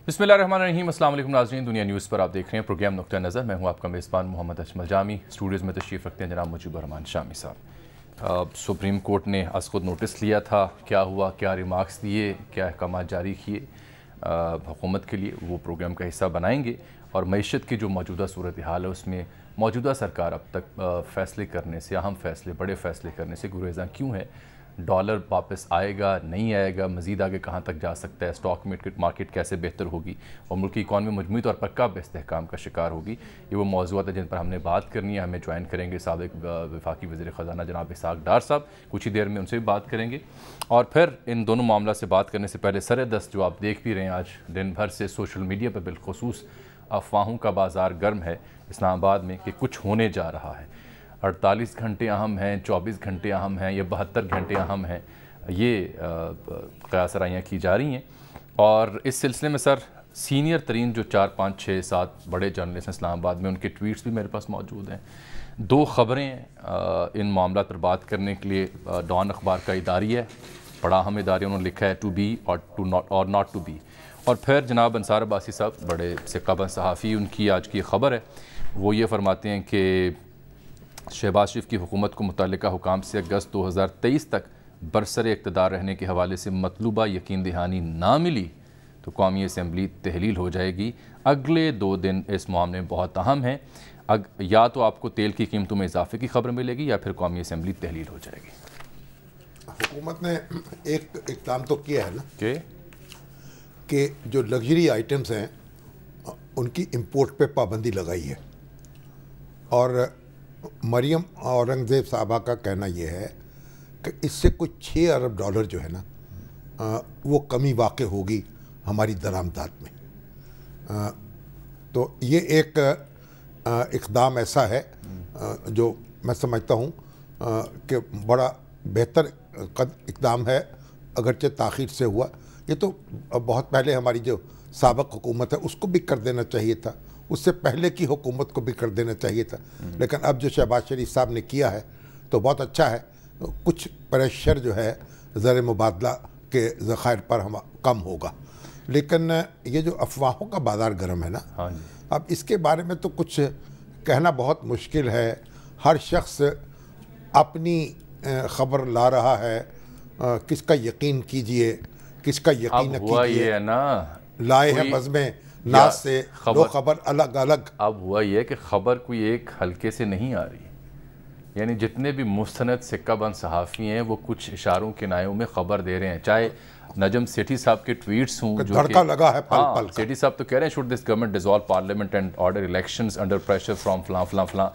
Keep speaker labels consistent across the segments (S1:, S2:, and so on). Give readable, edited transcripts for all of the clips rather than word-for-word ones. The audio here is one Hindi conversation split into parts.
S1: बिस्मिल्लाहिर्रहमानिर्रहीम। अस्सलाम वालेकुम नाज़रीन, दुनिया न्यूज़ पर आप देख रहे हैं प्रोग्राम नुक्ता नज़र। मैं हूं आपका मेज़बान मोहम्मद अजमल जामी। स्टूडियोज़ में तशरीफ़ रखते हैं जनाब मुजीबर रहमान शामी साहब। सुप्रीम कोर्ट ने आज खुद नोटिस लिया था, क्या हुआ, क्या रिमार्क्स दिए, क्या अहकाम जारी किए हुकूमत के लिए, वो प्रोग्राम का हिस्सा बनाएंगे। और मईशत की जो मौजूदा सूरत हाल है उसमें मौजूदा सरकार अब तक फ़ैसले करने से, अहम फ़ैसले, बड़े फ़ैसले करने से गुरेज़ां क्यों है। डॉलर वापस आएगा, नहीं आएगा, मज़ीद आगे कहाँ तक जा सकता है, स्टॉक मार्केट कैसे बेहतर होगी और मुल्क की इकॉनमी मजमूई तौर पर कब इस्तेहकाम का शिकार होगी। ये वो मौज़ूआत है जिन पर हमने बात करनी है। हमें ज्वाइन करेंगे साबिक़ वफाकी वज़ीर ख़ज़ाना जनाब इसहाक़ डार साहब, कुछ ही देर में उनसे भी बात करेंगे। और फिर इन दोनों मामला से बात करने से पहले सर-ए-दस्त जो आप देख भी रहे हैं, आज दिन भर से सोशल मीडिया पर बिलखुसूस अफवाहों का बाज़ार गर्म है इस्लामाबाद में कि कुछ होने जा रहा है। 48 घंटे अहम हैं, 24 घंटे अहम हैं, या 72 घंटे अहम हैं, ये क़यासराइयाँ की जा रही हैं। और इस सिलसिले में सर सीनियर तरीन जो 4, 5, 6, 7 बड़े जर्नलिस्ट हैं इस्लामाबाद में, उनके ट्वीट्स भी मेरे पास मौजूद हैं। दो ख़बरें इन मामला पर बात करने के लिए डॉन अखबार का इदारी है, बड़ा अहम इदारी, उन्होंने लिखा है टू बी और नॉट टू बी। और फिर जनाब अंसार अब्बासी साहब, बड़े सिक्काबंद सहाफ़ी, उनकी आज की ख़बर है, वो ये फरमाते हैं कि शहबाज शरीफ की हुकूमत को मुतल्लिका हुकाम से अगस्त 2023 तक बरसरे इक़्तिदार रहने के हवाले से मतलूबा यकीन दहानी ना मिली तो कौमी असम्बली तहलील हो जाएगी। अगले 2 दिन इस मामले में बहुत अहम हैं। या तो आपको तेल की कीमतों में इजाफे की खबर मिलेगी या फिर कौमी असम्बली तहलील हो जाएगी।
S2: हुकूमत ने एक इक़दाम तो किया है ना कि जो लग्जरी आइटम्स हैं उनकी इंपोर्ट पे पाबंदी लगाई है। और मरियम औरंगज़ेब साहबा का कहना यह है कि इससे कुछ 6 अरब डॉलर जो है ना वो कमी वाक़ होगी हमारी दरामदात में। तो ये एक इक़दाम ऐसा है जो मैं समझता हूँ कि बड़ा बेहतर इक़दाम है, अगरचे ताख़ीर से हुआ। ये तो बहुत पहले हमारी जो साबिक़ हुकूमत है उसको भी कर देना चाहिए था, उससे पहले की हुकूमत को भी कर देना चाहिए था, लेकिन अब जो शहबाज शरीफ साहब ने किया है तो बहुत अच्छा है। कुछ प्रेशर जो है ज़र मुबादला के ज़ख़ायर पर हम कम होगा। लेकिन ये जो अफवाहों का बाज़ार गर्म है ना, अब इसके बारे में तो कुछ कहना बहुत मुश्किल है। हर शख्स अपनी ख़बर ला रहा है, किसका यकीन कीजिए, किसका यकीन न कीजिए।
S1: है ना,
S2: लाए हैं बज़्म नाज से दो खबर अलग अलग।
S1: अब हुआ ये कि खबर कोई एक हल्के से नहीं आ रही, यानी जितने भी मुस्तनद सिक्काबंद सहाफ़ी हैं वो कुछ इशारों के नायों में ख़बर दे रहे हैं। चाहे नजम सेठी साहब के ट्वीट्स हों, जो
S2: धड़का लगा है पल पल।
S1: सेठी साहब तो कह रहे हैं should this government dissolve parliament and order elections under pressure from फलां फलां फलां।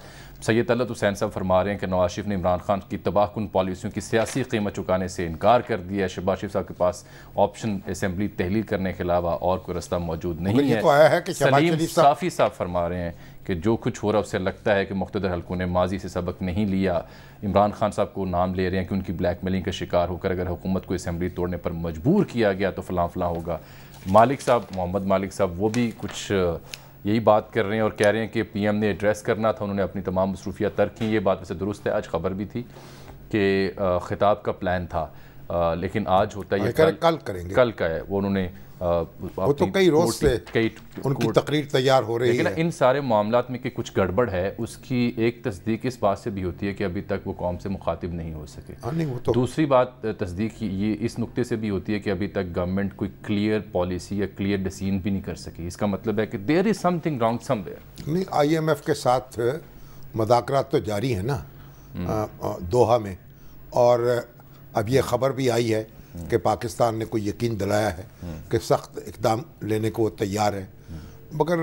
S1: सैयद तलत हुसैन साहब फरमा रहे हैं कि नवाज शरीफ ने इमरान खान की तबाहकुन पॉलिसियों की सियासी कीमत चुकाने से इनकार कर दिया है। शहबाज शरीफ साहब के पास ऑप्शन असम्बली तहलील करने के अलावा और कोई रास्ता मौजूद नहीं है।
S2: तो
S1: सलीम साफ़ी साहब फरमा रहे हैं कि जो कुछ हो रहा है उससे लगता है कि मुख्तलिफ हल्कों ने माजी से सबक नहीं लिया। इमरान खान साहब को नाम ले रहे हैं कि उनकी ब्लैकमेलिंग का शिकार होकर अगर हुकूमत को असम्बली तोड़ने पर मजबूर किया गया तो फलां फलां होगा। मालिक साहब, मोहम्मद मालिक साहब, वो भी कुछ यही बात कर रहे हैं और कह रहे हैं कि पीएम ने एड्रेस करना था, उन्होंने अपनी तमाम मसरूफियात तर्क की। ये बात वैसे दुरुस्त है, आज खबर भी थी कि खिताब का प्लान था, लेकिन आज होता है ये
S2: कल करेंगे,
S1: कल का है। वो उन्होंने
S2: वो तो कई रोज से उनकी तकरीर तैयार हो रही है।
S1: इन सारे मामलात में कि कुछ गड़बड़ है उसकी एक तस्दीक इस बात से भी होती है कि अभी तक वो कौम से मुखातिब नहीं हो सके। दूसरी बात तस्दीक ये इस नुक्ते से भी होती है कि अभी तक गवर्नमेंट कोई क्लियर पॉलिसी या क्लियर डिसीजन भी नहीं कर सकी। इसका मतलब है कि there is something wrong somewhere.
S2: नहीं, IMF के साथ मुज़ाकरात तो जारी है ना दोहा में, और अब ये ख़बर भी आई है कि पाकिस्तान ने कोई यकीन दिलाया है कि सख्त इक़दाम लेने को वो तैयार है। मगर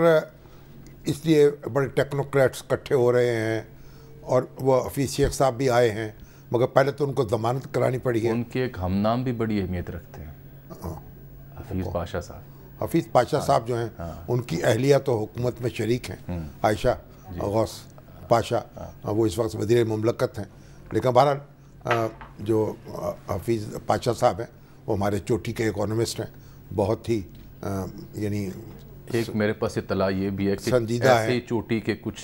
S2: इसलिए बड़े टेक्नोक्रेट्स इकट्ठे हो रहे हैं और वो हफीज़ शेख साहब भी आए हैं, मगर पहले तो उनको ज़मानत करानी पड़ी है।
S1: उनके एक हमनाम भी बड़ी अहमियत रखते हैं, हफीज़ पाशा साहब।
S2: हफीज़ पाशा साहब जो हैं उनकी अहलिया तो हुकूमत में शरीक हैं, आयशा गौस पाशा, वो इस वक्त वज़ीर मुमलकत हैं। लेकिन बहरहाल जो हफीज़ पाशा साहब हैं वो हमारे चोटी के इकोनॉमिस्ट हैं, बहुत ही यानी
S1: एक मेरे पास इत्तला ये भी है कि
S2: संजीदा
S1: ऐसे चोटी के कुछ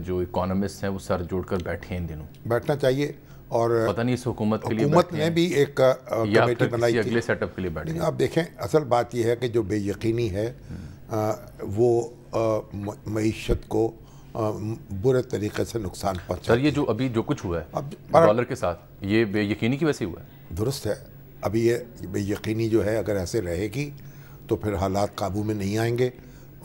S1: जो इकोनॉमिस्ट हैं वो सर जोड़कर बैठे हैं इन दिनों।
S2: बैठना चाहिए। और
S1: पता नहीं इस हुकूमत के लिए
S2: हुकूमत ने भी एक कमेटी बनाई थी,
S1: अगले सेटअप के लिए बैठे।
S2: आप देखें, असल बात यह है कि जो बेयकीनी है वो मईशत को बुरे तरीके से नुकसान पहुंचा।
S1: सर, ये जो अभी जो कुछ हुआ है अब डॉलर के साथ, ये बेयकीनी की वजह से हुआ है?
S2: दुरुस्त है। अभी ये बेयकीनी जो है अगर ऐसे रहेगी तो फिर हालात काबू में नहीं आएंगे।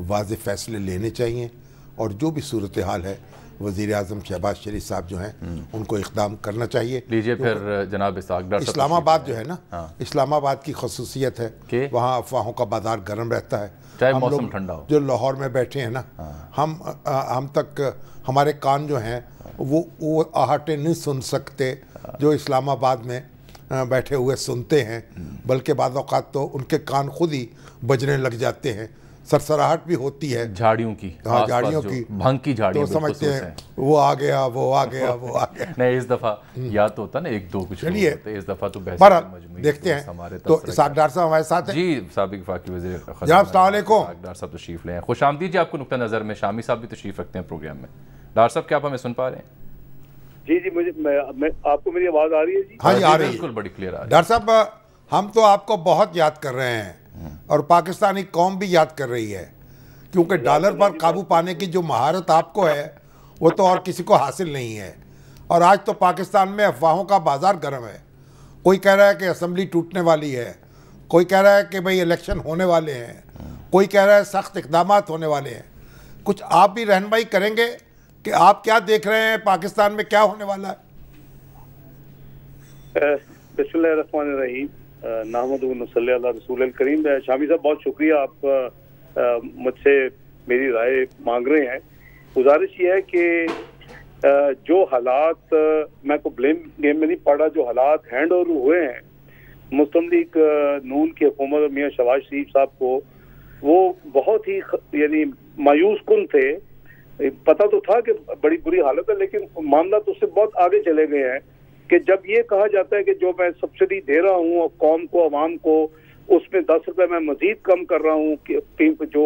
S2: वाज़ेह फैसले लेने चाहिए और जो भी सूरत हाल है वज़ीर आज़म शहबाज शरीफ साहब जो हैं उनको इक़दाम करना चाहिए।
S1: लीजिए फिर जनाब इस्हाक।
S2: इस्लामाबाद जो है ना, इस्लामाबाद की खसूसियत है कि वहाँ अफवाहों का बाजार गर्म रहता है,
S1: चाहे मौसम ठंडा हो।
S2: जो लाहौर में बैठे हैं ना, हम तक हमारे कान जो हैं वो आहटें नहीं सुन सकते जो इस्लामाबाद में बैठे हुए सुनते हैं, बल्कि बाद औक़ात तो उनके कान खुद ही बजने लग जाते हैं, सरसराहट भी होती है झाड़ियों की। हाँ, झाड़ियों की, भंग की झाड़ियाँ, तो समझते हैं वो आ गया, वो आ गया, वो आ गया।
S1: नहीं, इस दफ़ा याद तो होता ना एक दो कुछ,
S2: चलिए
S1: इस दफ़ा तो
S2: देखते हैं। तो इस्हाक डार साहब हमारे साथ हैं
S1: जी, साबिक वफाकी वज़ीर।
S2: जनाब अस्सलाम वालेकुम।
S1: डार साहब तशरीफ़ लें, खुशामदीद जी आपको नुक्ता नज़र में। शामी साहब भी तशरीफ़ रखते हैं प्रोग्राम में। डार साहब, क्या आप हमें सुन पा रहे हैं?
S3: जी जी, मैं आपको मेरी आवाज़ आ रही है? जी
S2: हाँ जी, आ रही है,
S1: बिल्कुल बड़ी क्लियर आ रही है।
S2: डार साहब, हम तो आपको बहुत याद कर रहे हैं और पाकिस्तानी कौम भी याद कर रही है, क्योंकि डॉलर पर काबू पाने की जो महारत आपको है वो तो और किसी को हासिल नहीं है। और आज तो पाकिस्तान में अफवाहों का बाजार गर्म है। कोई कह रहा है कि असम्बली टूटने वाली है, कोई कह रहा है कि भाई इलेक्शन होने वाले हैं, कोई कह रहा है सख्त इक़दाम होने वाले हैं। कुछ आप भी रहनुमाई करेंगे कि आप क्या देख रहे हैं, पाकिस्तान में क्या होने वाला है?
S3: बिस्मिल्लाहिर्रहमानिर्रहीम, नहमदुहु व नसल्ली अला रसूलिल करीम। शामी साहब, बहुत शुक्रिया, आप मुझसे मेरी राय मांग रहे हैं। गुजारिश ये है कि जो हालात, मैं को ब्लेम गेम में नहीं पड़ा, जो हालात हैंड ओवर हुए हैं मुस्लिम लीग नून की हुकूमत और मियां शहबाज शरीफ साहब को, वो बहुत ही यानी मायूस कुन थे। पता तो था कि बड़ी बुरी हालत है, लेकिन मामला तो उससे बहुत आगे चले गए हैं कि जब ये कहा जाता है कि जो मैं सब्सिडी दे रहा हूँ कौम को, अवाम को, उसमें 10 रुपए मैं मजीद कम कर रहा हूँ, जो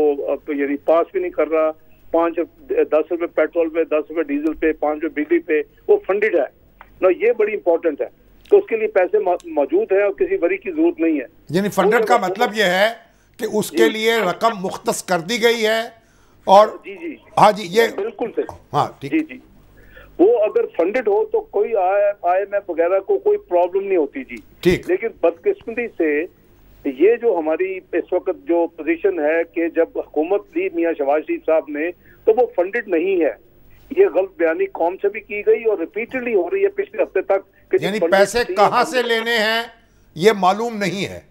S3: यानी पास भी नहीं कर रहा, 10 रुपए पेट्रोल पे, 10 रुपए डीजल पे, 5 रुपए बिजली पे, वो फंडेड है ना। ये बड़ी इंपॉर्टेंट है, तो उसके लिए पैसे मौजूद है और किसी वरी की जरूरत नहीं है।
S2: यानी फंडेड का मतलब यह है कि उसके लिए रकम मुख्तस कर दी गई है। और
S3: जी जी,
S2: हाँ जी, ये
S3: बिल्कुल सही।
S2: हाँ ठीक
S3: जी जी, वो अगर फंडेड हो तो कोई IMF वगैरह को कोई प्रॉब्लम नहीं होती जी,
S2: ठीक।
S3: लेकिन बदकिस्मती से ये जो हमारी इस वक्त जो पोजीशन है कि जब हुकूमत ली मियां शहबाज शरीफ साहब ने, तो वो फंडेड नहीं है। ये गलत बयानी कौम से भी की गई और रिपीटेडली हो रही है पिछले हफ्ते तक।
S2: यानी पैसे कहाँ से लेने हैं ये मालूम नहीं है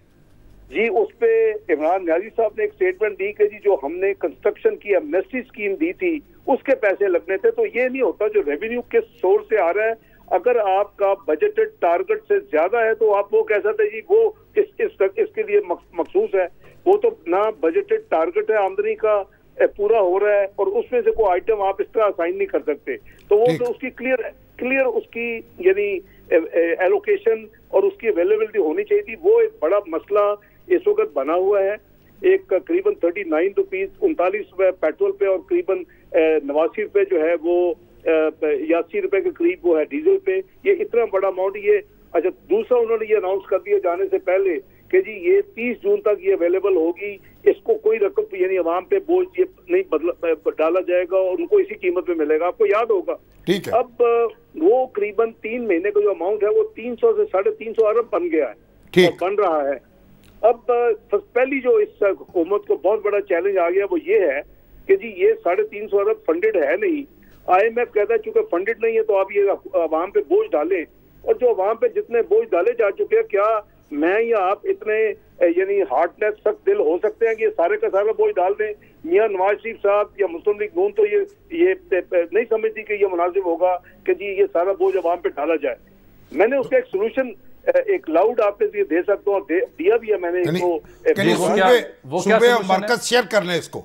S3: जी। उस पे इमरान न्याजी साहब ने एक स्टेटमेंट दी कि जी जो हमने कंस्ट्रक्शन की एमनेस्टी स्कीम दी थी उसके पैसे लगने थे। तो ये नहीं होता, जो रेवेन्यू किस सोर्स से आ रहा है, अगर आपका बजटेड टारगेट से ज्यादा है तो आप वो कह सकते हैं जी वो इसके लिए मखसूस है। वो तो ना बजटेड टारगेट है आमदनी का पूरा हो रहा है और उसमें से कोई आइटम आप इस तरह असाइन नहीं कर सकते। तो वो तो उसकी क्लियर उसकी यानी एलोकेशन और उसकी अवेलेबिलिटी होनी चाहिए थी। वो एक बड़ा मसला इस वक्त बना हुआ है। एक करीबन 39 रुपीज 39 रुपए पेट्रोल पे और करीबन 89 रुपए जो है वो 80 रुपए के करीब वो है डीजल पे। ये इतना बड़ा अमाउंट। ये अच्छा, दूसरा उन्होंने ये अनाउंस कर दिया जाने से पहले कि जी ये 30 जून तक ये अवेलेबल होगी, इसको कोई रकम यानी अवाम पे बोझ ये नहीं डाला जाएगा और उनको इसी कीमत पे मिलेगा। आपको याद होगा,
S2: ठीक है।
S3: अब वो करीबन 3 महीने का जो अमाउंट है वो 300 से 350 अरब बन गया है और बन रहा है। अब पहली जो इस हुकूमत को बहुत बड़ा चैलेंज आ गया वो ये है कि जी ये 350 अरब फंडेड है नहीं। IMF कहता है चूंकि फंडेड नहीं है तो आप ये अवाम पे बोझ डालें, और जो अवाम पे जितने बोझ डाले जा चुके हैं, क्या मैं या आप इतने यानी हार्डनेस सख्त दिल हो सकते हैं कि ये सारे का सारा बोझ डाल दें? मियां नवाज शरीफ साहब या मुस्लिम लीग नून तो ये नहीं समझती कि ये मुनासिब होगा कि जी ये सारा बोझ अवाम पे डाला जाए। मैंने उसका एक सोल्यूशन एक लाउड आपके लिए दे सकता हूँ, दिया भी है मैंने इसको।
S2: सूबे और मरकज शेयर कर लें इसको।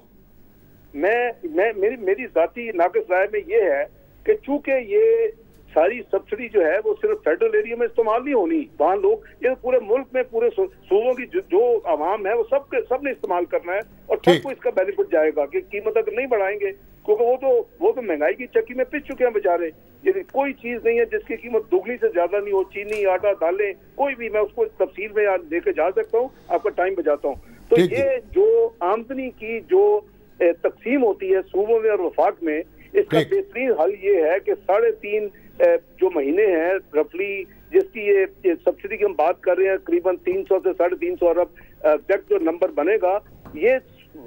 S3: मेरी जाती नाक़िस राय में ये है कि चूंकि ये सारी सब्सिडी जो है वो सिर्फ फेडरल एरिया में इस्तेमाल नहीं होनी, वहाँ लोग ये पूरे मुल्क में पूरे सूबों की जो आवाम है वो सबने इस्तेमाल करना है और सबको इसका बेनिफिट जाएगा कि कीमत अगर नहीं बढ़ाएंगे, क्योंकि वो तो महंगाई की चक्की में पिस चुके हैं बेचारे। यदि कोई चीज नहीं है जिसकी कीमत दुगनी से ज्यादा नहीं हो, चीनी, आटा, दालें, कोई भी, मैं उसको तफसील में लेके जा सकता हूँ, आपका टाइम बचाता हूँ। तो ये जो आमदनी की जो तकसीम होती है सूबों में और वफाक में, इसका बेहतरीन हल ये है कि 3.5 जो महीने हैं रफली जिसकी ये सब्सिडी की हम बात कर रहे हैं, करीबन 300 से 350 अरब एग्जैक्ट जो नंबर बनेगा, ये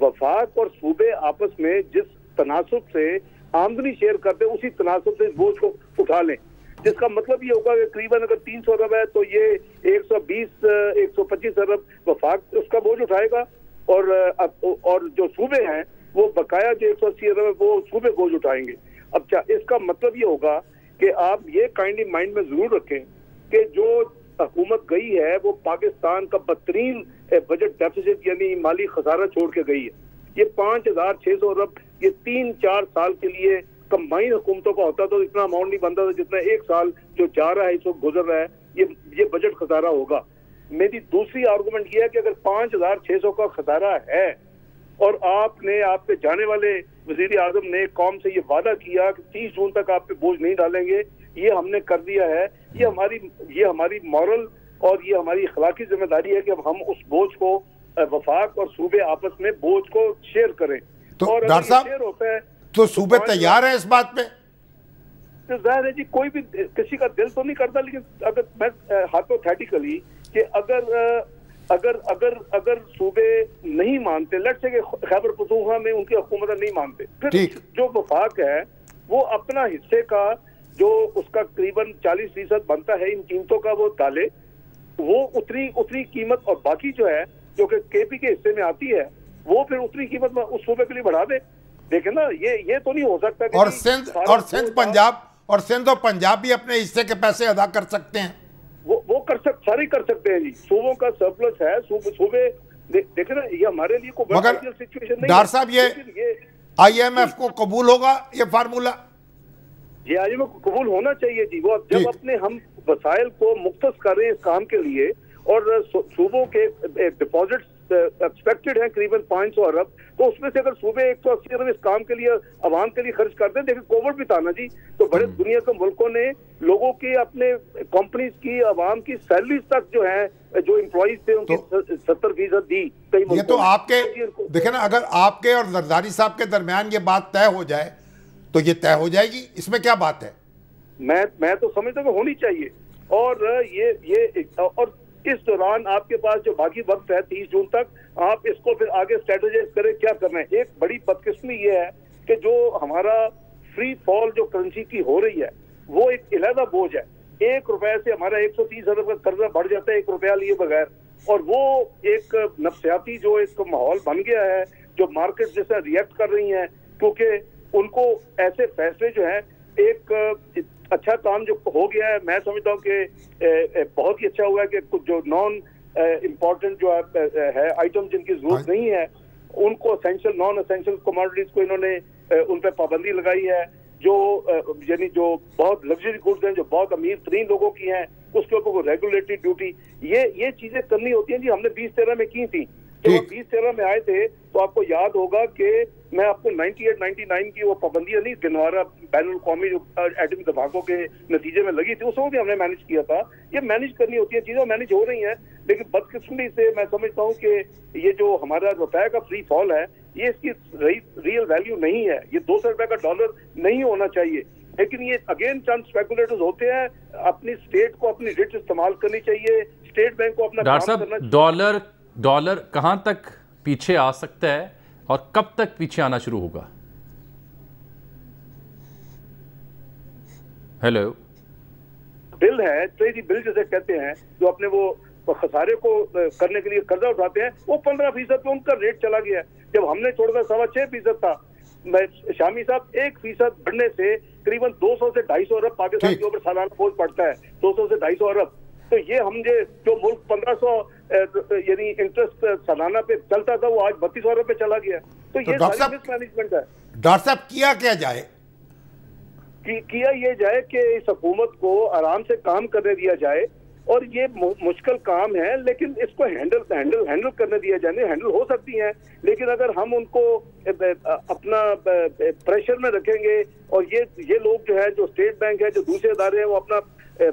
S3: वफाक और सूबे आपस में जिस तनासुब से आमदनी शेयर करते हैं उसी तनासुब से इस बोझ को उठा लें, जिसका मतलब ये होगा कि करीबन अगर 300 अरब है तो ये 120-125 अरब वफाक उसका बोझ उठाएगा और जो सूबे हैं वो बकाया जो 180 अरब है वो सूबे बोझ उठाएंगे। अब इसका मतलब ये होगा कि आप ये काइंडली माइंड में जरूर रखें कि जो हुकूमत गई है वो पाकिस्तान का बदतरीन बजट डेफिसिट यानी माली खसारा छोड़ के गई है। ये 5,600 अरब ये 3-4 साल के लिए कंबाइन हुकूमतों का होता तो इतना अमाउंट नहीं बनता था जितना एक साल जो जा रहा है, इस वक्त गुजर रहा है, ये बजट खसारा होगा। मेरी दूसरी आर्गूमेंट ये है कि अगर 5,600 का खसारा है और आपके जाने वाले वजीर आजम ने कौम से ये वादा किया कि 30 जून तक आप पे बोझ नहीं डालेंगे, ये हमने कर दिया है। ये हमारी मॉरल और ये हमारी अखलाकी जिम्मेदारी है कि अब हम उस बोझ को वफाक और सूबे आपस में बोझ को शेयर करें।
S2: तो
S3: और
S2: डॉक्टर साहब
S3: शेयर होता है
S2: तो सूबे तैयार है इस बात पे?
S3: तो जाहिर है जी कोई भी किसी का दिल तो नहीं करता, लेकिन अगर मैं हाइपोथेटिकली कि अगर सूबे नहीं मानते, लेट्स से खैबर पख्तूनख्वा में उनकी हुकूमत नहीं मानते, फिर जो वफाक है वो अपना हिस्से का जो उसका करीबन 40% बनता है इन कीमतों का वो डाले, वो उतनी कीमत और बाकी जो है जो कि केपी के हिस्से में आती है वो फिर उतनी कीमत उस सूबे के लिए बढ़ा दे। देखे ना, ये तो नहीं हो सकता कि
S2: और सिंध और पंजाब भी अपने हिस्से के पैसे अदा कर सकते हैं।
S3: वो सारे कर सकते हैं जी। सूबों का सरप्लस है, सूबे देखे ना, ये हमारे लिए कोई
S2: मगर
S3: सिचुएशन नहीं।
S2: डॉक्टर साहब ये IMF को कबूल होगा ये फार्मूला?
S3: जी IMF को कबूल होना चाहिए जी। वो जब अपने हम वसाइल को मुख्तस कर रहे हैं इस काम के लिए और सूबों के डिपॉजिट एक्सपेक्टेड है करीबन 500 अरब, तो उसमें से अगर सूबे 180 अरब इस काम के लिए अवाम के लिए खर्च करते हैं, देखिए कोविड भी था ना जी, तो बड़े दुनिया के मुल्कों ने लोगों की अपने कंपनीज की अवाम की सैलरीज तक जो है जो एम्प्लॉइज थे उनकी 70% दी।
S2: ये तो आपके देखे ना, अगर आपके और जरदारी साहब के दरमियान ये बात तय हो जाए तो ये तय हो जाएगी, इसमें क्या बात है?
S3: मैं तो समझता हूँ होनी चाहिए। और ये और इस दौरान आपके पास जो बाकी वक्त है 30 जून तक, आप इसको फिर आगे स्ट्रेटेजाइज करें क्या करना है। एक बड़ी बदकिस्मती ये है कि जो हमारा फ्री फॉल जो करेंसी की हो रही है वो एक इलादा बोझ है। 1 रुपए से हमारा 130 अरब का कर्जा बढ़ जाता है 1 रुपया लिए बगैर, और वो एक नफसियाती जो एक माहौल बन गया है, जो मार्केट जैसा रिएक्ट कर रही है, क्योंकि उनको ऐसे फैसले जो है एक अच्छा काम जो हो गया है, मैं समझता हूँ कि बहुत ही अच्छा हुआ है कि कुछ जो नॉन इम्पोर्टेंट जो है आइटम जिनकी जरूरत नहीं है उनको असेंशियल नॉन असेंशियल कमोडिटीज को इन्होंने उन पर पाबंदी लगाई है। जो यानी जो बहुत लग्जरी गुड्स हैं जो बहुत अमीर तरीन लोगों की हैं उसके ऊपर रेगुलेटरी ड्यूटी ये चीजें करनी होती हैं जी। हमने 2013 में की थी, तो 2013 में आए थे तो आपको याद होगा कि मैं आपको 98-99 की वो पाबंदियां नहीं गिनवा रहा, बैनुल कौमी जो एटमी दबाकों के नतीजे में लगी थी, उस वक्त भी हमने मैनेज किया था। ये मैनेज करनी होती है, चीजें मैनेज हो रही हैं, लेकिन बदकिस्मती से मैं समझता हूँ कि ये जो हमारा रुपए का फ्री फॉल है ये इसकी रियल वैल्यू नहीं है। ये 200 रुपए का डॉलर नहीं होना चाहिए, लेकिन ये अगेन चंद स्पेकुलेटर्स होते हैं। अपनी स्टेट को अपनी रिच इस्तेमाल करनी चाहिए, स्टेट बैंक को अपना
S1: डॉक्टर साहब डॉलर कहां तक पीछे आ सकता है और कब तक पीछे आना शुरू होगा? हेलो,
S3: बिल है ट्रेजरी बिल जिसे कहते हैं, जो अपने वो खसारे को करने के लिए कर्जा उठाते हैं, वो 15% पे उनका रेट चला गया है। जब हमने छोड़ा 6.25% था, शामी साहब 1% बढ़ने से करीबन 200 से 250 अरब पाकिस्तान के ऊपर सालाना बोझ पड़ता है, 200 से 250 अरब। तो ये हम जो मुल्क 1500 यानी इंटरेस्ट सालाना पे चलता था वो आज 3200 अरब पे चला गया। तो ये सारी मिसमैनेजमेंट है।
S2: डॉक्टर साहब किया क्या जाए?
S3: किया ये जाए कि इस हुकूमत को आराम से काम करने दिया जाए, और ये मुश्किल काम है लेकिन इसको हैंडल करने दिया जाए। हैंडल हो सकती हैं, लेकिन अगर हम उनको अपना प्रेशर में रखेंगे और ये लोग जो है जो स्टेट बैंक है जो दूसरे अदारे हैं वो अपना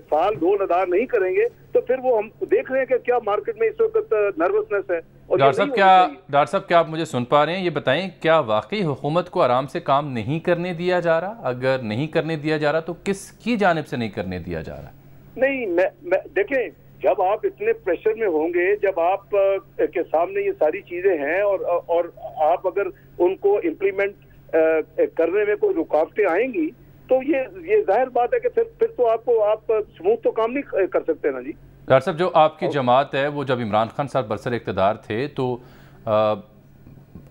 S3: फाल रोल अदा नहीं करेंगे, तो फिर वो हम देख रहे हैं कि क्या मार्केट में इस वक्त नर्वसनेस है। और
S1: डॉक्टर साहब क्या आप मुझे सुन पा रहे हैं? ये बताएं, क्या वाकई हुकूमत को आराम से काम नहीं करने दिया जा रहा? अगर नहीं करने दिया जा रहा तो किसकी जानिब से नहीं करने दिया जा रहा?
S3: नहीं, मैं देखें, जब आप इतने प्रेशर में होंगे, जब आप के सामने ये सारी चीजें हैं और आप अगर उनको इम्प्लीमेंट करने में कोई रुकावटें आएंगी तो ये जाहिर बात है कि फिर तो आप स्मूथ तो काम नहीं कर सकते ना जी।
S1: डॉक्टर साहब, जो आपकी जमात है वो जब इमरान खान साहब बरसर इक़्तिदार थे तो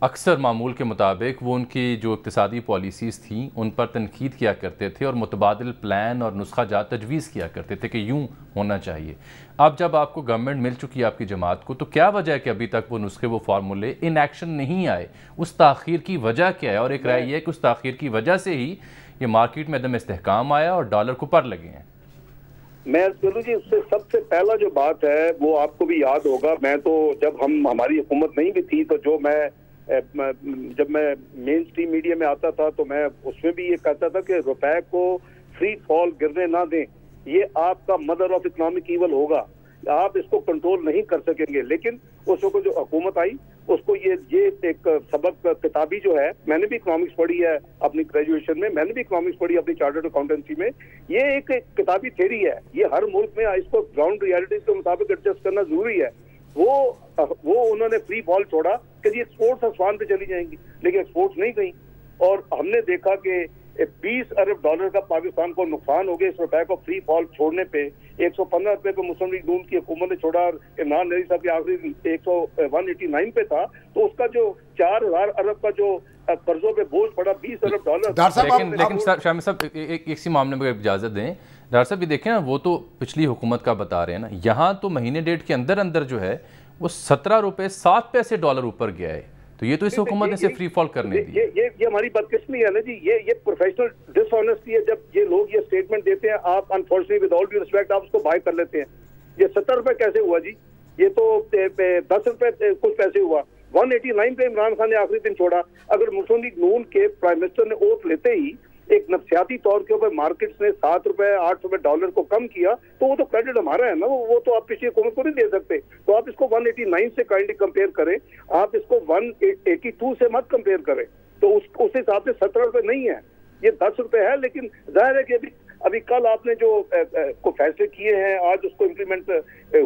S1: अक्सर मामूल के मुताबिक वो उनकी जो इक़्तिसादी पॉलिसीज़ थी उन पर तनकीद किया करते थे और मुतबादिल प्लान और नुस्खा जात तजवीज़ किया करते थे कि यूँ होना चाहिए। अब जब आपको गवर्नमेंट मिल चुकी है आपकी जमात को, तो क्या वजह है कि अभी तक वो नुस्खे, वो फार्मूले इन एक्शन नहीं आए? उस ताख़ीर की वजह क्या है? और एक राय ये है कि उस ताख़ीर की वजह से ही ये मार्केट में अदम इस्तेहकाम आया और डॉलर को पर लगे हैं।
S3: मैं बोलूँ जी, उससे सबसे पहला जो बात है वो आपको भी याद होगा, मैं तो जब हमारी हुकूमत नहीं भी थी तो जब मैं मेन स्ट्रीम मीडिया में आता था तो मैं उसमें भी ये कहता था कि रुपए को फ्री फॉल गिरने ना दें, ये आपका मदर ऑफ इकोनॉमिक ईवल होगा, आप इसको कंट्रोल नहीं कर सकेंगे। लेकिन उस वक्त जो हुकूमत आई उसको ये एक सबक किताबी जो है, मैंने भी इकोनॉमिक्स पढ़ी है अपनी ग्रेजुएशन में, मैंने भी इकोनॉमिक्स पढ़ी अपनी चार्टर्ड अकाउंटेंसी में, ये एक किताबी थ्योरी है, ये हर मुल्क में इसको ग्राउंड रियलिटीज के मुताबिक एडजस्ट करना जरूरी है। वो उन्होंने फ्री फॉल छोड़ा कि ये एक्सपोर्ट्स आसमान पे चली जाएंगी, लेकिन एक्सपोर्ट्स नहीं गई और हमने देखा कि 20 अरब डॉलर का पाकिस्तान को नुकसान हो गया इस रुपए को फ्री फॉल छोड़ने पे। 115 रुपए पे मुस्लिम लीग नून की हुकूमत ने छोड़ा और इमरान नज़ीर साहब की आखिरी 189 पे था, तो उसका जो 4000 अरब का जो कर्जों पे बोझ पड़ा 20 अरब डॉलर।
S1: लेकिन शामिल साहब एक इसी मामले में इजाजत दें, डॉक्टर साहब ये देखें ना, वो तो पिछली हुकूमत का बता रहे हैं ना, यहाँ तो महीने डेढ़ के अंदर अंदर जो है वो 17 रुपए 7 पैसे डॉलर ऊपर गया है, तो ये तो इस हुकूमत ने से फ्री फॉल करने दी।
S3: ये हमारी बदकिस्मती है ना जी, ये प्रोफेशनल डिसऑनेस्टी है। जब ये लोग ये स्टेटमेंट देते हैं, आप unfortunately with all due respect आप उसको बाय कर लेते हैं। ये 70 रुपए कैसे हुआ जी? ये तो 10 रुपए कुछ पैसे हुआ। 189 पे इमरान खान ने आखिरी दिन छोड़ा। अगर मुस्लिम लीग नून के प्राइम मिनिस्टर ने ओथ लेते ही एक नफसियाती तौर के ऊपर मार्केट्स ने 7 रुपए 8 रुपए डॉलर को कम किया, तो वो तो क्रेडिट हमारा है ना, वो तो आप पिछली हुकूमत को नहीं दे सकते। तो आप इसको 189 से काइंडली कंपेयर करें, आप इसको 182 से मत कंपेयर करें। तो उस हिसाब से 17 रुपए नहीं है, ये 10 रुपए है। लेकिन जाहिर है कि अभी कल आपने जो को फैसले किए हैं, आज उसको इम्प्लीमेंट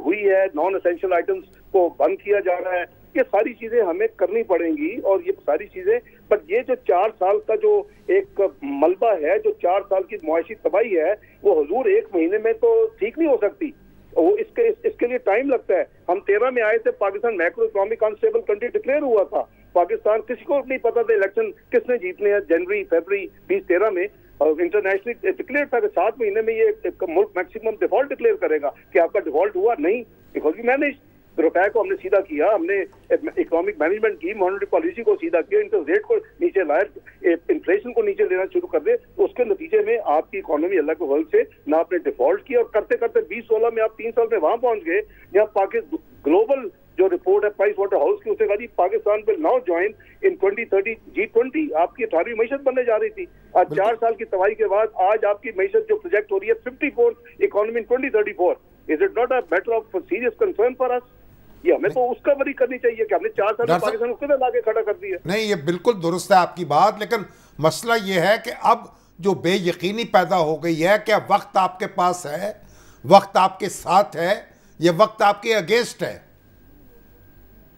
S3: हुई है, नॉन एसेंशियल आइटम्स को बंद किया जा रहा है, ये सारी चीजें हमें करनी पड़ेंगी। और ये सारी चीजें, पर ये जो 4 साल का जो एक मलबा है, जो 4 साल की मुआशी तबाही है, वो हुजूर 1 महीने में तो ठीक नहीं हो सकती। वो इसके लिए टाइम लगता है। हम 13 में आए थे, Pakistan macro economic unstable country declare हुआ था। पाकिस्तान किसी को नहीं पता था इलेक्शन किसने जीतने हैं। जनवरी फरवरी 2013 में इंटरनेशनली डिक्लेयर था कि 7 महीने में ये मुल्क मैक्सिमम डिफॉल्ट डिक्लेयर करेगा। कि आपका डिफॉल्ट हुआ नहीं, बिकॉज वी मैनेज रुपए को हमने सीधा किया, हमने इकोनॉमिक मैनेजमेंट की, मॉनेटरी पॉलिसी को सीधा किया, इंटरेस्ट रेट को नीचे लाया, इन्फ्लेशन को नीचे लेना शुरू कर दे। तो उसके नतीजे में आपकी इकोनॉमी अल्लाह के फजल से ना आपने डिफॉल्ट किया और करते करते 2016 में आप 3 साल में वहां पहुंच गए जहाँ पाकिस्तान ग्लोबल जो रिपोर्ट है प्राइस वाटर हाउस की, उसने कहा जी Pakistan will now join in 2030 G20। आपकी 18वीं मईशत बनने जा रही थी। आज 4 साल की तबाही के बाद आज आपकी मईशत जो प्रोजेक्ट हो रही है 54th economy in 2034। Is it not a matter of serious concern for us? ये हमें तो उसका बरी करनी चाहिए कि हमने 4 साल में पाकिस्तान को लाके खड़ा कर दिया।
S2: नहीं, ये बिल्कुल दुरुस्त है आपकी बात, लेकिन मसला ये है कि अब जो बेयकीनी पैदा हो गई है कि वक्त आपके पास है, वक्त आपके साथ है, ये वक्त आपके अगेंस्ट है।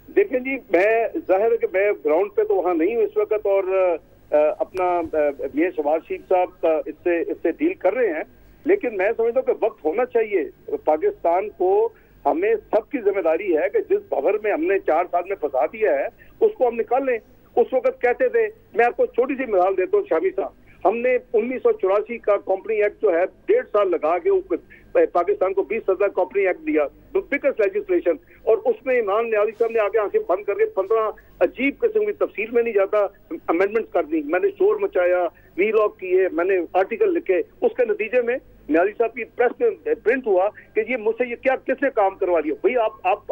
S3: देखें जी, मैं जाहिर है कि मैं ग्राउंड पे तो वहां नहीं हूँ इस वक्त और अपना ये शहबाज शरीफ साहब इससे डील कर रहे हैं, लेकिन मैं समझता हूँ कि वक्त होना चाहिए। पाकिस्तान को हमें सबकी जिम्मेदारी है कि जिस भंवर में हमने 4 साल में फंसा दिया है उसको हम निकाल लें। उस वक्त कहते थे, मैं आपको छोटी सी मिसाल देता हूँ शामी साहब, हमने 1984 का कंपनी एक्ट जो है 1.5 साल लगा के पाकिस्तान को 20,000 कंपनी एक्ट दिया, बिगेस्ट लेजिस्लेशन, और उसमें इमरान नियाज़ी साहब ने आगे आंखें बंद करके 15 अजीब किस्म की तफसील में नहीं जाता अमेंडमेंट्स कर दी। मैंने शोर मचाया, रीलॉक किए, मैंने आर्टिकल लिखे। उसके नतीजे में नियाज़ी साहब की प्रेस में प्रिंट हुआ कि ये मुझसे ये क्या किसने काम करवा लिया। भाई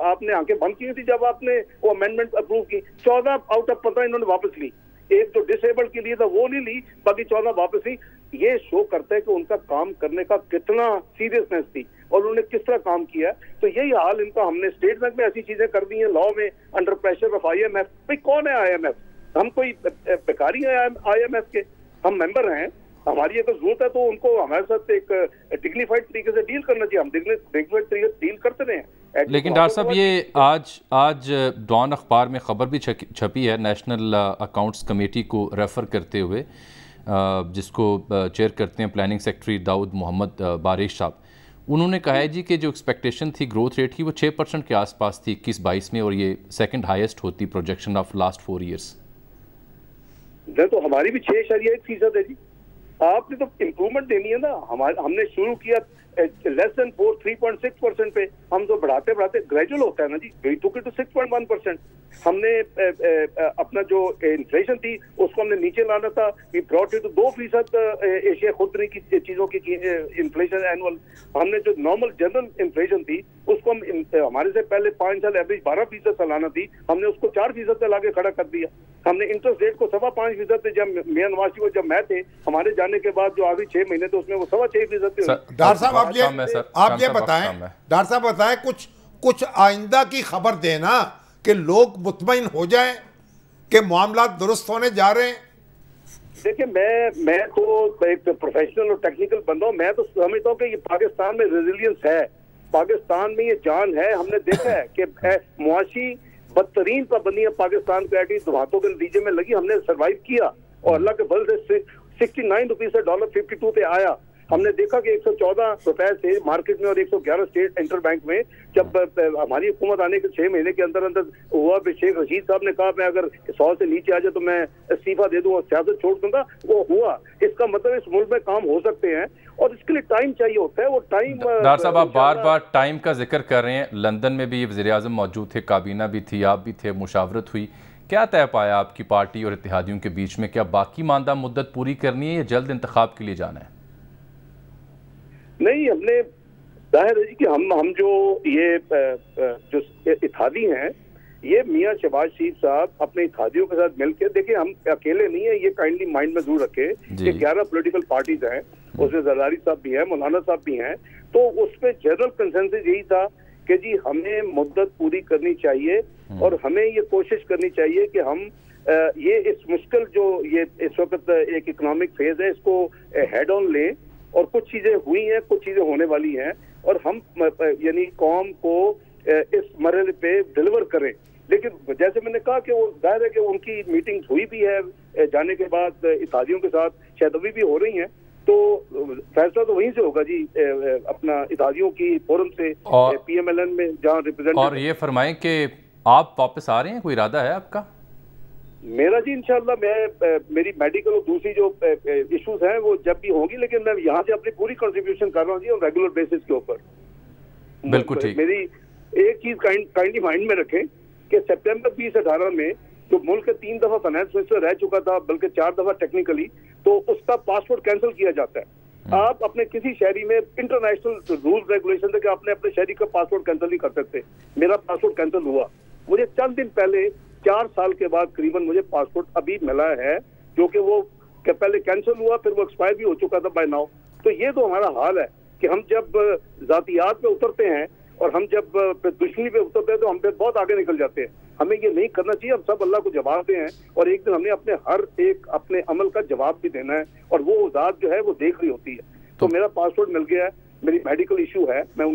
S3: आपने आंखें बंद की थी जब आपने वो अमेंडमेंट अप्रूव की। 14 आउट ऑफ 15 इन्होंने वापस ली। एक जो डिसेबल्ड के लिए था वो नहीं ली, बाकी 14 वापस ली। ये शो करता है कि उनका काम करने का कितना सीरियसनेस थी। और उन्होंने किस तरह काम किया है। तो यही हाल इनका, हमने स्टेट बैंक में ऐसी चीजें कर दी हैं, लॉ में अंडर प्रेशर ऑफ IMF। भाई कौन है IMF? हम कोई बेकारी है IMF के? हम मेंबर हैं, हमारी अगर जरूरत है तो उनको हमारे साथ एक डिग्निफाइड तरीके से डील करना चाहिए। हम डिग्निफाइड तरीके से डील करते रहे हैं।
S1: लेकिन डॉक्टर साहब, ये आज डॉन अखबार में खबर भी छपी है नेशनल अकाउंट्स कमेटी को रेफर करते हुए, जिसको चेयर करते हैं प्लानिंग सेक्रेटरी दाऊद मोहम्मद बारिश साहब। उन्होंने कहा है जी कि जो एक्सपेक्टेशन थी ग्रोथ रेट की वो 6% के आसपास थी 21-22 में, और ये सेकंड हाईएस्ट होती प्रोजेक्शन ऑफ लास्ट 4 ईयर्स।
S3: तो हमारी भी 6.1% है जी। आपने तो इम्प्रूवमेंट देनी है ना। हमने शुरू किया लेस देन 3.6% पे, हम तो बढ़ाते बढ़ाते ग्रेजुअल होता है ना जी। We took it to 6.1%। हमने अपना जो इन्फ्लेशन थी उसको हमने नीचे लाना था। We brought it to 2% Asia खुदरी की चीजों की इन्फ्लेशन एनुअल। हमने जो नॉर्मल जनरल इन्फ्लेशन थी उसको हम हमारे से पहले 5 साल एवरेज 12% सालाना थी, हमने उसको 4% से लाके खड़ा कर दिया। हमने इंटरेस्ट रेट को 5.25% पे, जब मियां नवाज शरीफ जब मैं थे हमारे जाने के बाद जो आखिरी 6 महीने थे उसमें वो 6.25% थे।
S2: डॉक्टर साहब आप ये बताएं, डॉक्टर साहब बताएं, कुछ आइंदा की खबर देना कि लोग मुतमईन हो जाएं कि मामला दुरुस्त होने जा रहे हैं।
S3: देखिए, मैं तो एक प्रोफेशनल और टेक्निकल बंदा हूं। मैं तो समझता हूं कि ये पाकिस्तान में रेजिलियंस है, पाकिस्तान में ये जान है। हमने देखा है कि मुआशी बदतरीन पाबंदियां पाकिस्तान को एटी धमाकों के नतीजे में लगी, हमने सर्वाइव किया और अल्लाह के बल से 69 रुपीज से $52 पे आया। हमने देखा कि 114 रुपए से मार्केट में और 111 स्टेट सेंट्रल बैंक में। जब हमारी हुकूमत आने के 6 महीने के अंदर अंदर हुआ, शेख रशीद साहब ने कहा मैं अगर 100 से नीचे आ जाए तो मैं इस्तीफा दे दूंगा, सियासत छोड़ दूंगा, वो हुआ। इसका मतलब इस मुल्क में काम हो सकते हैं और इसके लिए टाइम चाहिए होता है। वो टाइम,
S1: डॉक्टर साहब आप बार बार टाइम का जिक्र कर रहे हैं। लंदन में भी वज़ीर आज़म मौजूद थे, काबीना भी थी, आप भी थे, मुशावरत हुई। क्या तय पाया आपकी पार्टी और इत्तेहादियों के बीच में? क्या बाकी मानदा मुद्दत पूरी करनी है या जल्द इंतखाब के लिए जाना है?
S3: नहीं, हमने जाहिर है कि हम जो ये जो इत्तेहादी हैं, ये मियां शहबाज शरीफ साहब अपने इत्तेहादियों के साथ मिलकर, देखिए हम अकेले नहीं है, ये काइंडली माइंड में जरूर रखे कि 11 पॉलिटिकल पार्टीज हैं, उसमें जरदारी साहब भी हैं, मौलाना साहब भी हैं। तो उस पर जनरल कंसेंसस यही था कि जी हमें मुद्दत पूरी करनी चाहिए और हमें ये कोशिश करनी चाहिए कि हम ये इस मुश्किल जो ये इस वक्त एक इकोनॉमिक फेज है इसको हेड ऑन लें। और कुछ चीजें हुई हैं, कुछ चीजें होने वाली हैं और हम यानी कौम को इस मरहले पे डिलीवर करें। लेकिन जैसे मैंने कहा कि वो जाहिर है कि उनकी मीटिंग्स हुई भी है जाने के बाद इत्तेहादियों के साथ, शायद अभी भी हो रही हैं, तो फैसला तो वहीं से होगा जी, अपना इत्तेहादियों की फोरम से, PMLN में जहाँ रिप्रेजेंट।
S1: और ये फरमाएं कि आप वापस आ रहे हैं, कोई इरादा है आपका?
S3: मेरा जी इंशाल्लाह मैं मेरी मेडिकल और दूसरी जो इश्यूज हैं वो जब भी होंगी, लेकिन मैं यहाँ से अपनी पूरी कंट्रीब्यूशन कर रहा हूँ जी ऑन रेगुलर बेसिस के ऊपर।
S1: बिल्कुल ठीक।
S3: मेरी एक चीज काइंडली माइंड में रखें कि सितंबर 2018 में जो मुल्क 3 दफा फाइनेंस मिनिस्टर रह चुका था, बल्कि 4 दफा टेक्निकली, तो उसका पासपोर्ट कैंसिल किया जाता है। आप अपने किसी शहरी में इंटरनेशनल रूल्स रेगुलेशन थे कि आपने अपने शहरी का पासपोर्ट कैंसिल नहीं कर सकते। मेरा पासपोर्ट कैंसिल हुआ, मुझे चंद दिन पहले 4 साल के बाद करीबन मुझे पासपोर्ट अभी मिला है, जो कि वो पहले कैंसिल हुआ, फिर वो एक्सपायर भी हो चुका था बाय नाउ। तो ये तो हमारा हाल है कि हम जब जातियात पे उतरते हैं और हम जब दुश्मनी पे उतरते हैं तो हम फिर बहुत आगे निकल जाते हैं। हमें ये नहीं करना चाहिए। हम सब अल्लाह को जवाब दें हैं और एक दिन हमने अपने हर एक अपने अमल का जवाब भी देना है और वो ज़ात जो है वो देख रही होती है। तो मेरा पासपोर्ट मिल गया है, मेरी मेडिकल इशू है, मैं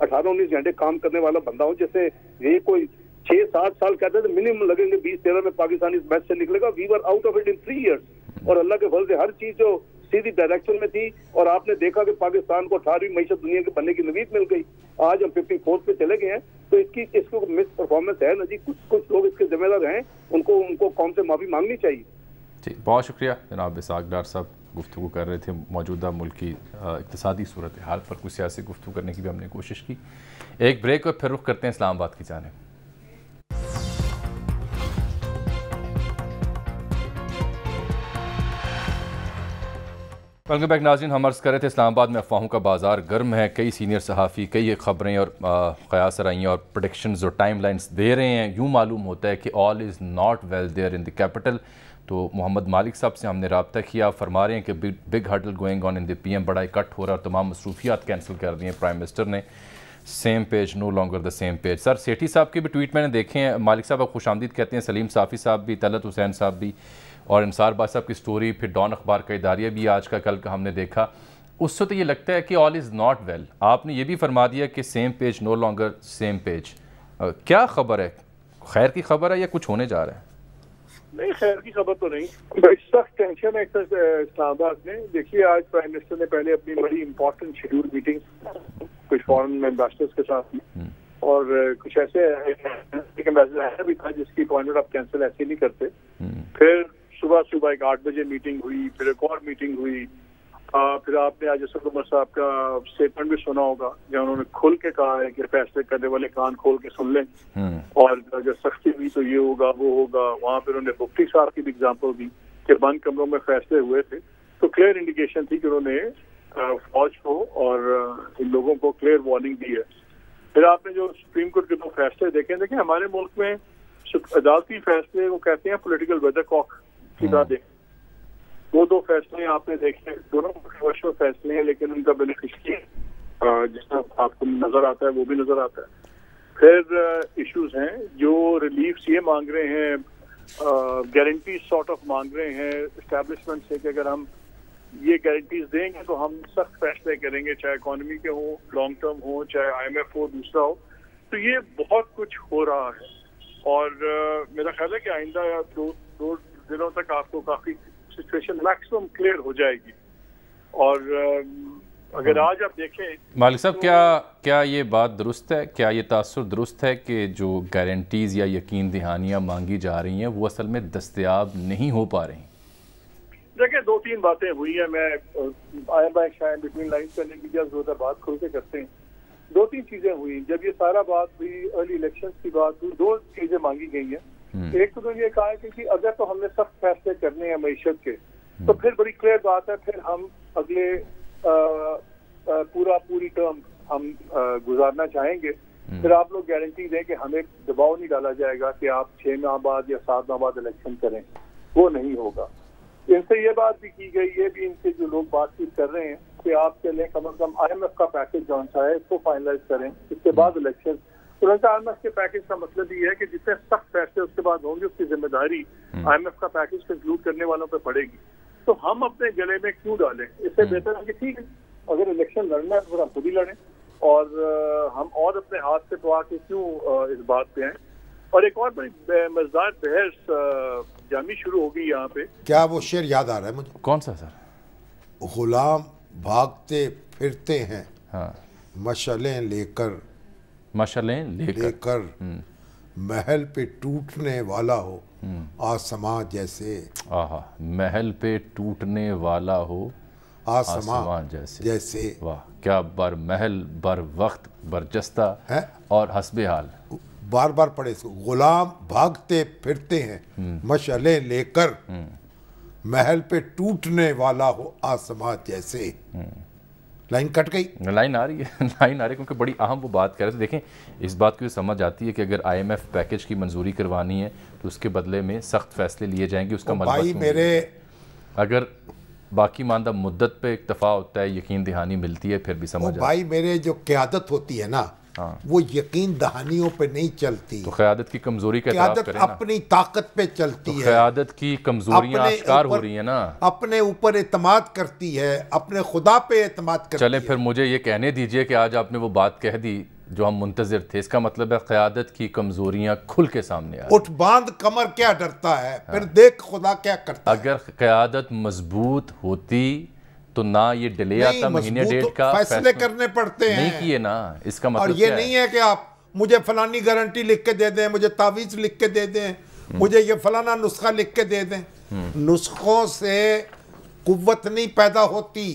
S3: 18-19 घंटे काम करने वाला बंदा हूँ। जैसे ये कोई 6-7 साल कहते थे मिनिमम लगेंगे, 2013 में पाकिस्तान इस मैच से निकलेगा। We were out of it in 3 years और अल्लाह के फल से हर चीज जो सीधी डायरेक्शन में थी और आपने देखा कि पाकिस्तान को 18वीं मईशत दुनिया के बनने की नवीद मिल गई। आज हम 54th पे चले गए हैं, तो इसको मिस परफॉर्मेंस है ना जी। कुछ लोग इसके जिम्मेदार हैं, उनको कौन से माफी मांगनी चाहिए।
S1: जी, बहुत शुक्रिया जनाब इसाक डार साहब। गुफ्तगू कर रहे थे मौजूदा मुल्क की इक़्तिसादी सूरत हाल पर, कुछ सियासी गुफ्तगू करने की भी हमने कोशिश की। एक ब्रेक और फिर रुख करते हैं इस्लामाबाद की जानिब। वेलकम बैक नाज़रीन, हम अर्ज़ कर रहे थे इस्लामाबाद में अफवाहों का बाज़ार गर्म है। कई सीनियर सहाफ़ी कई खबरें और क़यास रईयाँ और प्रेडिक्शंस और टाइम लाइन्स दे रहे हैं। यूँ मालूम होता है कि all is not well there in the capital. तो मोहम्मद मालिक साहब से हमने रब्ता किया, फरमा रहे हैं कि big hurdle going on in the PM, बड़ा इकट्ठ हो रहा है और तमाम मसरूफियात कैंसिल कर दी हैं प्राइम मिनिस्टर ने। Same page, no longer the same page. Sir Sethi साहब के भी ट्वीट मैंने देखे हैं, मालिक साहब आप खुशामदीद कहते हैं, सलीम साफ़ी साहब भी, तलत हुसैन साहब भी, और इंसार बाज साहब की स्टोरी, फिर डॉन अखबार का इदारिया भी आज का कल का हमने देखा। उससे तो ये लगता है कि ऑल इज़ नॉट वेल। आपने ये भी फरमा दिया कि same page, no longer same page. क्या खबर है, खैर की खबर है या कुछ होने जा रहा है?
S3: नहीं, खैर की खबर तो नहीं, बड़ी सख्त टेंशन है इस्लामाबाद में। देखिए आज प्राइम मिनिस्टर ने पहले अपनी बड़ी इंपॉर्टेंट शेड्यूल मीटिंग कुछ फॉरेन एम्बेसडर्स के साथ की, और कुछ ऐसे एम्बेसडर ऐसा भी था जिसकी अपॉइंटमेंट आप कैंसिल ऐसे नहीं करते। फिर सुबह एक 8 बजे मीटिंग हुई, फिर एक और मीटिंग हुई। फिर आपने आज असद उमर साहब का स्टेटमेंट भी सुना होगा जहाँ उन्होंने खुल के कहा है कि फैसले करने वाले कान खोल के सुन लें, और अगर सख्ती हुई तो ये होगा वो होगा। वहाँ पर उन्होंने मुफ्ती साहब की भी एग्जाम्पल दी कि बंद कमरों में फैसले हुए थे, तो क्लियर इंडिकेशन थी कि उन्होंने फौज को और इन लोगों को क्लियर वार्निंग दी है। फिर आपने जो सुप्रीम कोर्ट के 2 फैसले देखे हमारे मुल्क में अदालती फैसले वो कहते हैं पॉलिटिकल वेदरकॉक की तरह देखें। वो 2 फैसले आपने देखे, दोनों कंट्रोवर्शियल फैसले हैं, लेकिन उनका बेनिफिशियरी जिसमें आपको नजर आता है वो भी नजर आता है। फिर इश्यूज हैं जो रिलीफ ये मांग रहे हैं, गारंटी सॉर्ट ऑफ मांग रहे हैं एस्टेब्लिशमेंट से कि अगर हम ये गारंटीज देंगे तो हम सख्त फैसले करेंगे, चाहे इकोनॉमी के हो, लॉन्ग टर्म हो, चाहे IMF हो, दूसरा हो। तो ये बहुत कुछ हो रहा है, और मेरा ख्याल है कि आइंदा 2 दिनों तक आपको काफी सिचुएशन मैक्सिमम क्लियर हो जाएगी। और अगर आज आप देखें
S1: मालिक साहब, क्या ये बात दुरुस्त है, क्या ये तासुर दुरुस्त है कि जो गारंटीज़ या यकीन दहानियाँ मांगी जा रही हैं वो असल में दस्तयाब नहीं हो पा रही?
S3: देखिए 2-3 बातें हुई हैं, मैं आया बाय शायद बिटवीन लाइन करने की जरूरत है, बात खुल के करते हैं। 2-3 चीजें हुई जब ये सारा बात हुई, अर्ली इलेक्शंस की बात हुई, 2 चीजें मांगी गई हैं। एक तो ये कहा है कि अगर तो हमने सख्त फैसले करने हैं मईशत के, तो फिर बड़ी क्लियर बात है, फिर हम अगले पूरी टर्म हम गुजारना चाहेंगे। फिर आप लोग गारंटी दें कि हमें दबाव नहीं डाला जाएगा कि आप 6 माह बाद या 7 माह बाद इलेक्शन करें, वो नहीं होगा। इनसे ये बात भी की गई, ये भी इनसे जो लोग बातचीत कर रहे हैं कि आप चलें कम से कम IMF का पैकेज जौन सा है इसको फाइनलाइज करें, इसके बाद इलेक्शन। तुरंत IMF के पैकेज का मतलब ये है कि जितने सख्त फैसले उसके बाद होंगे उसकी जिम्मेदारी IMF का पैकेज कंक्लूड करने वालों पर पड़ेगी। तो हम अपने गले में क्यों डालें? इससे बेहतर है कि ठीक है अगर इलेक्शन लड़ना है तो हम खुद ही लड़ें, और हम और अपने हाथ से तो आके क्यों इस बात पे आए। और एक और बड़ी मजेदार बहस जामी शुरू हो गई यहाँ पे।
S2: क्या वो शेर याद आ रहा है मुझे?
S1: कौन सा सर?
S2: गुलाम भागते फिरते हैं,
S1: हाँ,
S2: मशालें लेकर महल पे टूटने वाला हो आसमां जैसे।
S1: आहा, महल पे टूटने वाला हो आसमां जैसे। वाह, क्या बर महल बर वक्त बरजस्ता है और हस्बे हाल।
S2: बार बार पढ़े इसको, गुलाम भागते फिरते हैं मशालें लेकर, महल पे टूटने वाला हो आसमां जैसे। लाइन कट गई?
S1: लाइन आ रही है, लाइन आ रही है, क्योंकि बड़ी अहम वो बात कर रहे थे। देखें, इस बात की समझ आती है कि अगर IMF पैकेज की मंजूरी करवानी है तो उसके बदले में सख्त फैसले लिए जाएंगे। उसका मतलब
S2: मेरे
S1: अगर बाकी मानदा मुद्दत पे इक्तफा होता है, यकीन दहानी मिलती है, फिर भी समझ
S2: भाई मेरे जो क़यादत होती है ना, हाँ, वो यकीन दहानियों पे नहीं चलती।
S1: तो क़यादत की कमजोरी का
S2: क़यादत अपनी ताकत पे चलती है।
S1: क़यादत की कमजोरियां आश्कार हो रही है ना, अपने
S2: ऊपर एतमाद करती है, अपने खुदा पे एतमाद करती है।
S1: चले फिर मुझे ये कहने दीजिए कि आज आपने वो बात कह दी जो हम मुंतजिर थे, इसका मतलब है क़यादत की कमजोरियां खुल के सामने आ रही।
S2: उठ बांध कमर क्या डरता है, फिर देख खुदा क्या करता है।
S1: अगर क़यादत मजबूत होती तो ना ये डिले आता महीने डेढ़ का,
S2: फैसले करने पड़ते हैं,
S1: नहीं किए ना, इसका मतलब
S2: और ये नहीं है कि आप मुझे फलानी गारंटी लिख के दे दें, मुझे तावीज़ लिख के दे दें, मुझे ये फलाना नुस्खा लिख के दे दें। नुस्खों से कुव्वत नहीं पैदा होती,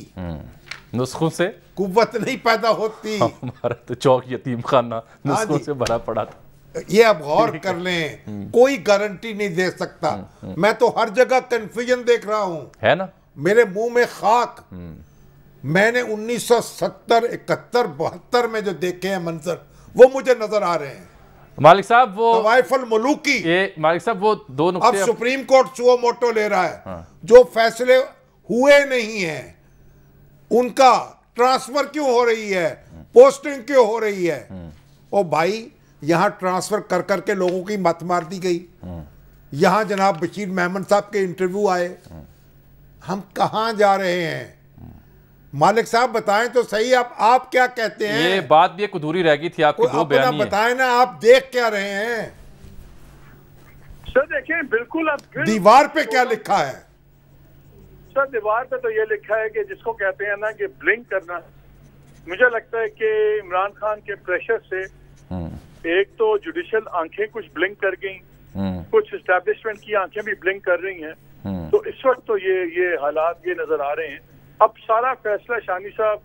S1: नुस्खों से
S2: कुव्वत नहीं पैदा होती।
S1: हमारा तो चौक यतीम खाना नुस्खों से भरा पड़ा था।
S2: ये अब गौर कर लें, कोई गारंटी नहीं दे सकता। मैं तो हर जगह कंफ्यूजन देख रहा हूं,
S1: है ना,
S2: मेरे मुंह में खाक। मैंने 1970, 71, 72 में जो देखे हैं मंजर वो मुझे नजर आ रहे हैं।
S1: मालिक साहब वो
S2: तवाइफुल मुलूकी,
S1: ये मालिक साहब वो दो
S2: अब
S1: नुक्ते
S2: सुप्रीम कोर्ट सुओ मोटो ले रहा है।
S1: हाँ।
S2: जो फैसले हुए नहीं है उनका ट्रांसफर क्यों हो रही है, पोस्टिंग क्यों हो रही है? ओ भाई, यहां ट्रांसफर कर करके लोगों की मत मार दी गई। यहां जनाब बशीर मेमन साहब के इंटरव्यू आए। हम कहां जा रहे हैं? मालिक साहब बताएं तो सही, आप क्या कहते हैं?
S1: ये बात भी एक अधूरी रह गई थी आपकी, दो बयान
S2: बताएं ना, आप देख क्या रहे हैं?
S3: सर देखें, बिल्कुल अब
S2: दीवार पे क्या लिखा है?
S3: सर दीवार पे तो ये लिखा है कि जिसको कहते हैं ना कि ब्लिंक करना। मुझे लगता है कि इमरान खान के प्रेशर से एक तो जुडिशियल आंखें कुछ ब्लिंक कर गई, कुछ एस्टैब्लिशमेंट की आंखें भी ब्लिंक कर रही हैं। तो इस वक्त तो ये हालात ये नजर आ रहे हैं। अब सारा फैसला शानी साहब,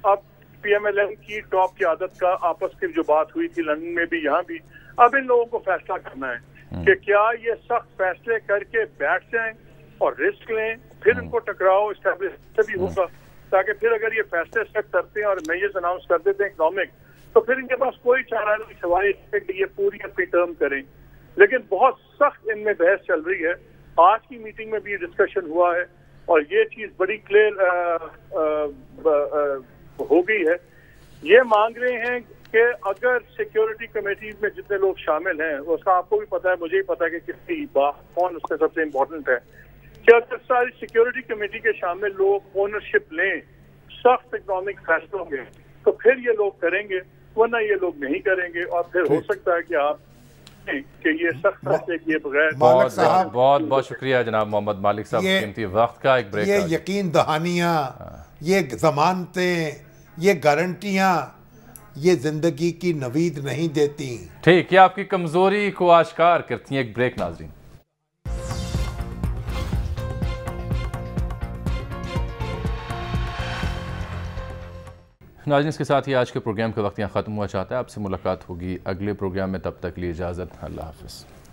S3: अब PMLN की टॉप की आदत का आपस की जो बात हुई थी लंदन में भी, यहाँ भी, अब इन लोगों को फैसला करना है कि क्या ये सख्त फैसले करके बैठ जाएं और रिस्क लें, फिर इनको टकराओ एस्टैब्लिश से भी होगा, ताकि फिर अगर ये फैसले सेट करते हैं और मेजर्स अनाउंस कर देते हैं इकोनॉमिक, तो फिर इनके पास कोई चारा नहीं सवाल कि ये पूरी अपनी टर्म करें। लेकिन बहुत सख्त इनमें बहस चल रही है। आज की मीटिंग में भी डिस्कशन हुआ है और ये चीज बड़ी क्लियर हो गई है। ये मांग रहे हैं कि अगर सिक्योरिटी कमेटी में जितने लोग शामिल हैं, उसका आपको भी पता है, मुझे भी पता है कि किसकी बात कौन उसमें सबसे इम्पोर्टेंट है, कि अगर सारी सिक्योरिटी कमेटी के शामिल लोग ओनरशिप लें सख्त इकोनॉमिक फैसलों में, तो फिर ये लोग करेंगे, वरना ये लोग नहीं करेंगे। और फिर हो सकता है कि आप कि ये सख्त फैसले किए बगैर।
S1: बहुत शुक्रिया जनाब मोहम्मद मालिक साहब, कीमती वक्त का एक ब्रेक।
S2: ये यकीन दहानियाँ, ये जमानतें, ये गारंटियाँ, ये जिंदगी की नवीद नहीं देती।
S1: ठीक है, आपकी कमजोरी को आश्कार करती हैं। एक ब्रेक नाज़रीन। नाज़रीन, इसके साथ ही आज के प्रोग्राम का वक्त यहाँ ख़त्म हुआ चाहता है। आपसे मुलाकात होगी अगले प्रोग्राम में, तब तक लिए इजाज़त, अल्लाह हाफ़िज़।